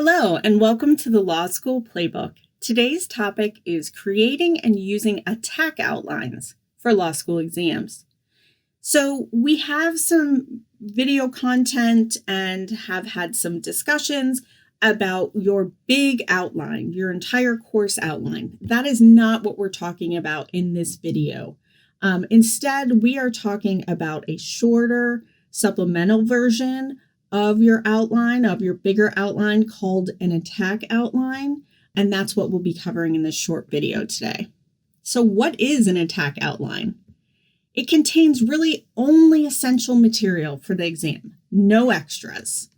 Hello, and welcome to the Law School Playbook. Today's topic is creating and using attack outlines for law school exams. So we have some video content and have had some discussions about your big outline, your entire course outline. That is not what we're talking about in this video. Instead, we are talking about a shorter supplemental version of your outline, of your bigger outline, called an attack outline. And that's what we'll be covering in this short video today. So what is an attack outline? It contains really only essential material for the exam, no extras.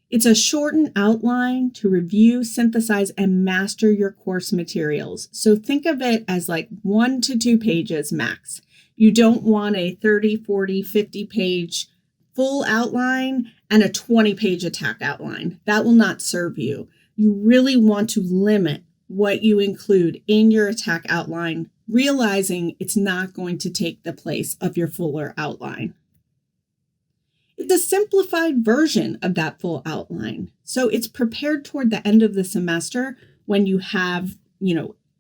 It's a shortened outline to review, synthesize, and master your course materials. So think of it as like 1 to 2 pages max. You don't want a 30, 40, 50 page full outline and a 20-page attack outline. That will not serve you. You really want to limit what you include in your attack outline, realizing it's not going to take the place of your fuller outline. It's a simplified version of that full outline. So it's prepared toward the end of the semester when you have,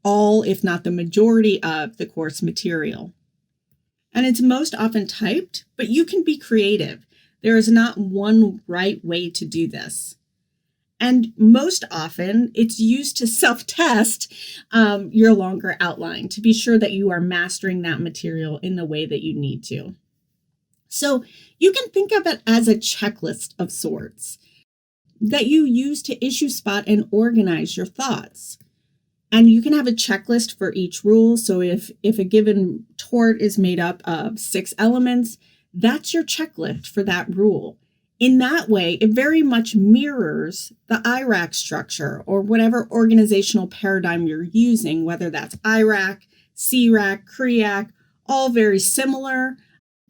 all, if not the majority of the course material. And it's most often typed, but you can be creative. There is not one right way to do this. And most often, it's used to self-test your longer outline to be sure that you are mastering that material in the way that you need to. So you can think of it as a checklist of sorts that you use to issue, spot, and organize your thoughts. And you can have a checklist for each rule. So if a given tort is made up of 6 elements, that's your checklist for that rule. In that way, it very much mirrors the IRAC structure or whatever organizational paradigm you're using, whether that's IRAC, CRAC, CREAC, all very similar.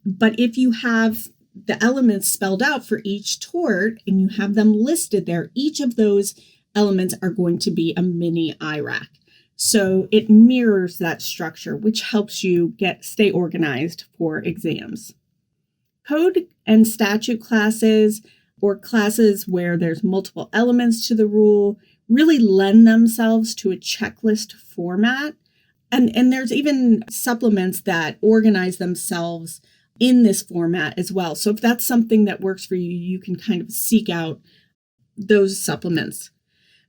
But if you have the elements spelled out for each tort and you have them listed there, each of those elements are going to be a mini IRAC. So it mirrors that structure, which helps you stay organized for exams. Code and statute classes, or classes where there's multiple elements to the rule, really lend themselves to a checklist format. And there's even supplements that organize themselves in this format as well. So if that's something that works for you, you can kind of seek out those supplements.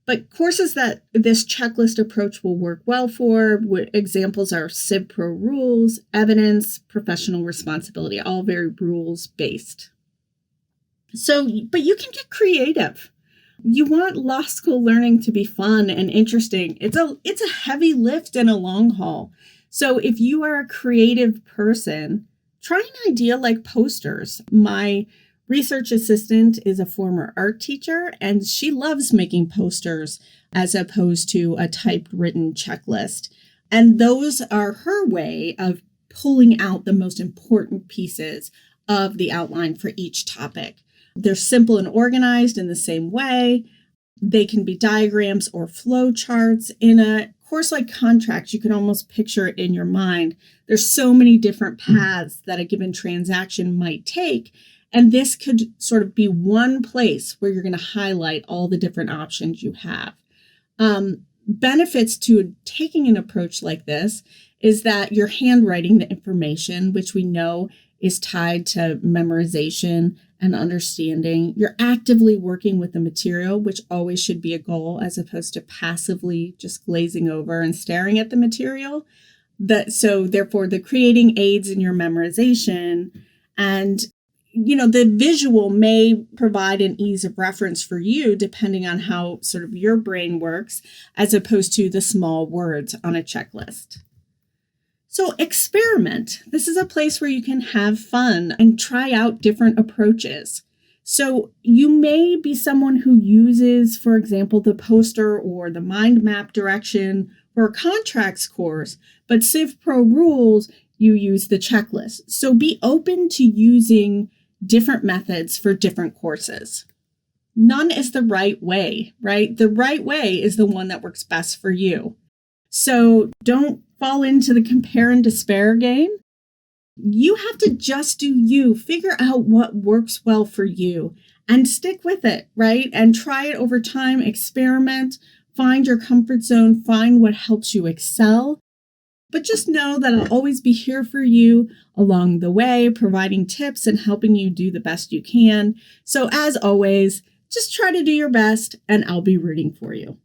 But courses that this checklist approach will work well for, examples are Civ Pro rules, evidence, professional responsibility, all very rules-based. So, but you can get creative. You want law school learning to be fun and interesting. It's a heavy lift and a long haul. So if you are a creative person, try an idea like posters. My research assistant is a former art teacher, and she loves making posters as opposed to a typed written checklist. And those are her way of pulling out the most important pieces of the outline for each topic. They're simple and organized in the same way. They can be diagrams or flow charts. In a course like contracts, you can almost picture it in your mind. There's so many different paths that a given transaction might take. And this could sort of be one place where you're going to highlight all the different options you have. Benefits to taking an approach like this is that you're handwriting the information, which we know is tied to memorization and understanding. You're actively working with the material, which always should be a goal, as opposed to passively just glazing over and staring at the material. So therefore, the creating aids in your memorization, and the visual may provide an ease of reference for you depending on how sort of your brain works, as opposed to the small words on a checklist. So experiment. This is a place where you can have fun and try out different approaches. So you may be someone who uses, for example, the poster or the mind map direction for a contracts course, but Civ Pro rules, you use the checklist. So be open to using different methods for different courses. None is the right way, right? The right way is the one that works best for you. So don't fall into the compare and despair game. You have to just do you. Figure out what works well for you and stick with it, right? And try it over time, experiment, find your comfort zone, find what helps you excel. But just know that I'll always be here for you along the way, providing tips and helping you do the best you can. So as always, just try to do your best and I'll be rooting for you.